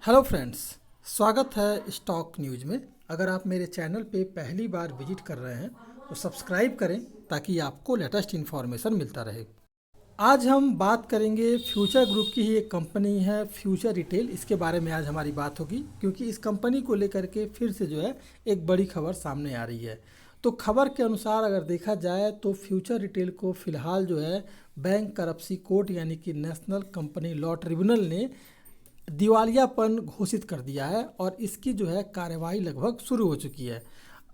Hello friends, स्वागत है stock news में। अगर आप मेरे चैनल पे पहली बार विजिट कर रहे हैं तो सब्सक्राइब करें ताकि आपको लेटेस्ट इन्फॉर्मेशन मिलता रहे। आज हम बात करेंगे फ्यूचर ग्रुप की ही एक कंपनी है फ्यूचर रिटेल। इसके बारे में आज हमारी बात होगी क्योंकि इस कंपनी को लेकर के फिर से जो है एक बड़ी खबर सामने आ रही है। तो खबर के अनुसार अगर देखा जाए तो फ्यूचर रिटेल को फ़िलहाल जो है बैंक करप्सी कोर्ट यानी कि नेशनल कंपनी लॉ ट्रिब्यूनल ने दिवालियापन घोषित कर दिया है और इसकी जो है कार्यवाही लगभग शुरू हो चुकी है।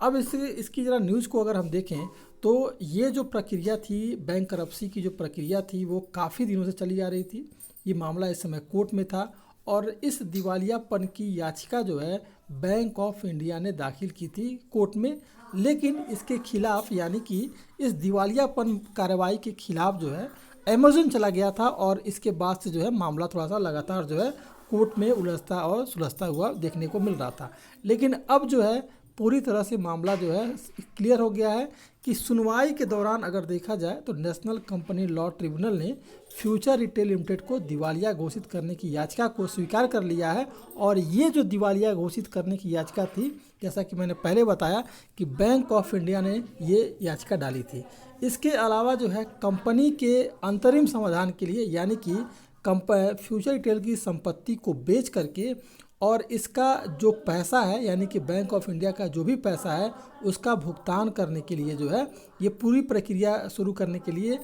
अब इसकी ज़रा न्यूज़ को अगर हम देखें तो ये जो प्रक्रिया थी, बैंक करप्सी की जो प्रक्रिया थी वो काफ़ी दिनों से चली आ रही थी। ये मामला इस समय कोर्ट में था और इस दिवालियापन की याचिका जो है बैंक ऑफ इंडिया ने दाखिल की थी कोर्ट में। लेकिन इसके खिलाफ यानी कि इस दिवालियापन कार्रवाई के खिलाफ जो है अमेज़न चला गया था और इसके बाद से जो है मामला थोड़ा सा लगातार जो है कोर्ट में उलझता और सुलझता हुआ देखने को मिल रहा था। लेकिन अब जो है पूरी तरह से मामला जो है क्लियर हो गया है कि सुनवाई के दौरान अगर देखा जाए तो नेशनल कंपनी लॉ ट्रिब्यूनल ने फ्यूचर रिटेल लिमिटेड को दिवालिया घोषित करने की याचिका को स्वीकार कर लिया है। और ये जो दिवालिया घोषित करने की याचिका थी, जैसा कि मैंने पहले बताया कि बैंक ऑफ इंडिया ने ये याचिका डाली थी। इसके अलावा जो है कंपनी के अंतरिम समाधान के लिए यानी कि फ्यूचर रिटेल की संपत्ति को बेच करके और इसका जो पैसा है यानी कि बैंक ऑफ इंडिया का जो भी पैसा है उसका भुगतान करने के लिए जो है ये पूरी प्रक्रिया शुरू करने के लिए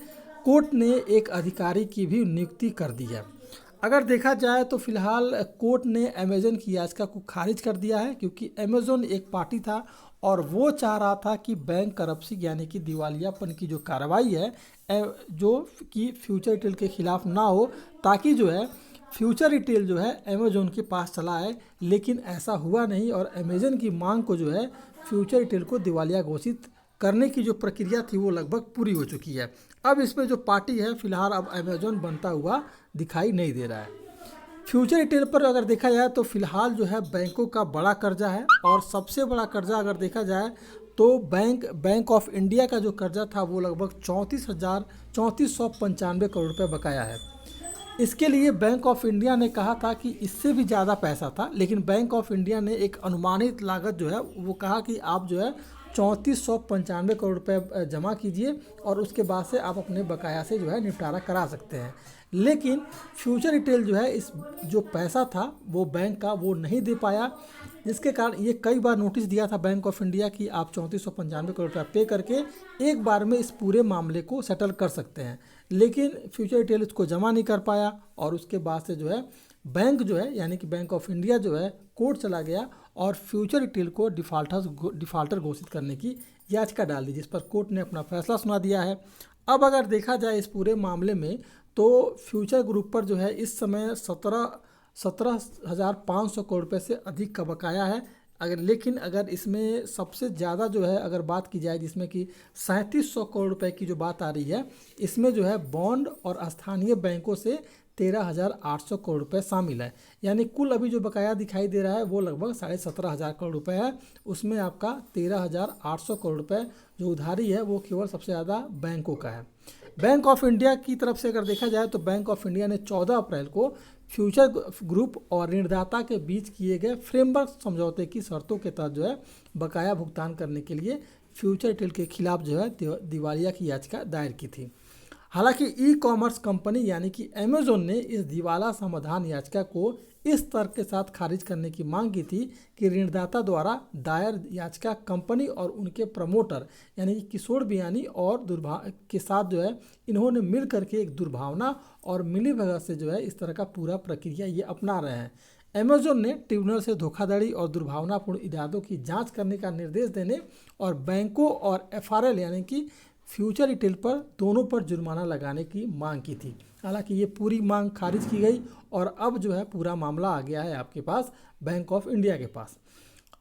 कोर्ट ने एक अधिकारी की भी नियुक्ति कर दी है। अगर देखा जाए तो फिलहाल कोर्ट ने अमेज़न की याचिका को खारिज कर दिया है क्योंकि अमेज़न एक पार्टी था और वो चाह रहा था कि बैंक करप्सी यानी कि दिवालियापन की जो कार्रवाई है जो कि फ्यूचर रिटेल के खिलाफ ना हो, ताकि जो है फ्यूचर रिटेल जो है अमेज़न के पास चला है। लेकिन ऐसा हुआ नहीं और अमेज़न की मांग को जो है फ्यूचर रिटेल को दिवालिया घोषित करने की जो प्रक्रिया थी वो लगभग पूरी हो चुकी है। अब इसमें जो पार्टी है फिलहाल अब अमेज़न बनता हुआ दिखाई नहीं दे रहा है। फ्यूचर रिटेल पर अगर देखा जाए तो फिलहाल जो है बैंकों का बड़ा कर्जा है और सबसे बड़ा कर्जा अगर देखा जाए तो बैंक ऑफ इंडिया का जो कर्जा था वो लगभग 34,3495 करोड़ रुपए बकाया है। इसके लिए बैंक ऑफ इंडिया ने कहा था कि इससे भी ज़्यादा पैसा था, लेकिन बैंक ऑफ इंडिया ने एक अनुमानित लागत जो है वो कहा कि आप जो है 3495 करोड़ रुपए जमा कीजिए और उसके बाद से आप अपने बकाया से जो है निपटारा करा सकते हैं। लेकिन फ्यूचर रिटेल जो है इस जो पैसा था वो बैंक का वो नहीं दे पाया, जिसके कारण ये कई बार नोटिस दिया था बैंक ऑफ इंडिया कि आप 3495 करोड़ रुपया पे करके एक बार में इस पूरे मामले को सेटल कर सकते हैं। लेकिन फ्यूचर रिटेल इसको जमा नहीं कर पाया और उसके बाद से जो है बैंक जो है यानी कि बैंक ऑफ इंडिया जो है कोर्ट चला गया और फ्यूचर रिटेल को डिफ़ाल्टर घोषित करने की याचिका डाल दी, जिस पर कोर्ट ने अपना फैसला सुना दिया है। अब अगर देखा जाए इस पूरे मामले में तो फ्यूचर ग्रुप पर जो है इस समय 17,500 करोड़ रुपये से अधिक का बकाया है। लेकिन अगर इसमें सबसे ज़्यादा जो है अगर बात की जाए जिसमें कि 3700 करोड़ रुपए की जो बात आ रही है, इसमें जो है बॉन्ड और स्थानीय बैंकों से 13,800 करोड़ रुपए शामिल है। यानी कुल अभी जो बकाया दिखाई दे रहा है वो लगभग 17,500 करोड़ रुपए है। उसमें आपका 13,800 करोड़ रुपए जो उधारी है वो केवल सबसे ज़्यादा बैंकों का है। बैंक ऑफ इंडिया की तरफ से अगर देखा जाए तो बैंक ऑफ इंडिया ने 14 अप्रैल को फ्यूचर ग्रुप और ऋणदाता के बीच किए गए फ्रेमवर्क समझौते की शर्तों के तहत जो है बकाया भुगतान करने के लिए फ्यूचर रिटेल के खिलाफ जो है दिवालिया की याचिका दायर की थी। हालांकि ई कॉमर्स कंपनी यानी कि अमेज़न ने इस दिवाला समाधान याचिका को इस तर्क के साथ खारिज करने की मांग की थी कि ऋणदाता द्वारा दायर याचिका कंपनी और उनके प्रमोटर यानी कि किशोर बियानी और के साथ जो है इन्होंने मिल करके एक दुर्भावना और मिलीभगत से जो है इस तरह का पूरा प्रक्रिया ये अपना रहे हैं। अमेज़न ने ट्रिब्यूनल से धोखाधड़ी और दुर्भावनापूर्ण इरादों की जांच करने का निर्देश देने और बैंकों और एफआरएल यानी कि फ्यूचर रिटेल पर दोनों पर जुर्माना लगाने की मांग की थी। हालांकि ये पूरी मांग खारिज की गई और अब जो है पूरा मामला आ गया है आपके पास बैंक ऑफ इंडिया के पास।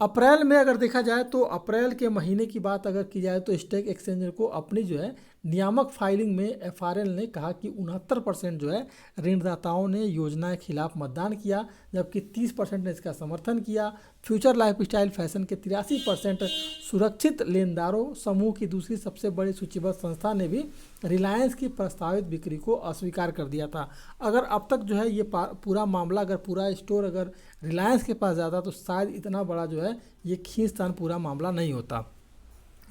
अप्रैल में अगर देखा जाए तो अप्रैल के महीने की बात अगर की जाए तो स्टॉक एक्सचेंज को अपनी जो है नियामक फाइलिंग में एफआरएल ने कहा कि 69% जो है ऋणदाताओं ने योजना के खिलाफ मतदान किया, जबकि 30% ने इसका समर्थन किया। फ्यूचर लाइफस्टाइल फैशन के 83% सुरक्षित लेनदारों समूह की दूसरी सबसे बड़ी सूचीबद्ध संस्था ने भी रिलायंस की प्रस्तावित बिक्री को अस्वीकार कर दिया था। अगर अब तक जो है ये पूरा मामला, अगर पूरा स्टोर अगर रिलायंस के पास जाता तो शायद इतना बड़ा जो है ये खींचतान पूरा मामला नहीं होता।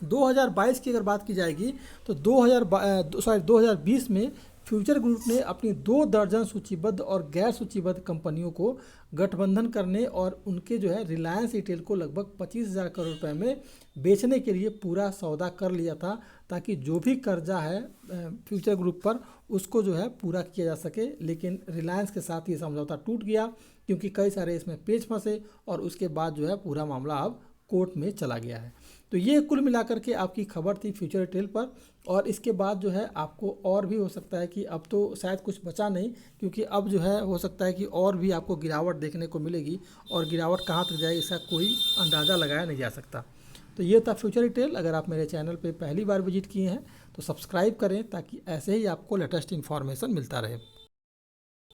2022 की अगर बात की जाएगी तो 2020 में फ्यूचर ग्रुप ने अपनी 2 दर्जन सूचीबद्ध और गैर सूचीबद्ध कंपनियों को गठबंधन करने और उनके जो है रिलायंस रिटेल को लगभग 25,000 करोड़ रुपए में बेचने के लिए पूरा सौदा कर लिया था, ताकि जो भी कर्जा है फ्यूचर ग्रुप पर उसको जो है पूरा किया जा सके। लेकिन रिलायंस के साथ ये समझौता टूट गया क्योंकि कई सारे इसमें पेच फंसे और उसके बाद जो है पूरा मामला अब कोर्ट में चला गया है। तो ये कुल मिलाकर के आपकी खबर थी फ्यूचर रिटेल पर। और इसके बाद जो है आपको और भी हो सकता है कि अब तो शायद कुछ बचा नहीं, क्योंकि अब जो है हो सकता है कि और भी आपको गिरावट देखने को मिलेगी, और गिरावट कहाँ तक जाए इसका कोई अंदाज़ा लगाया नहीं जा सकता। तो ये था फ्यूचर रिटेल। अगर आप मेरे चैनल पे पहली बार विजिट किए हैं तो सब्सक्राइब करें, ताकि ऐसे ही आपको लेटेस्ट इन्फॉर्मेशन मिलता रहे।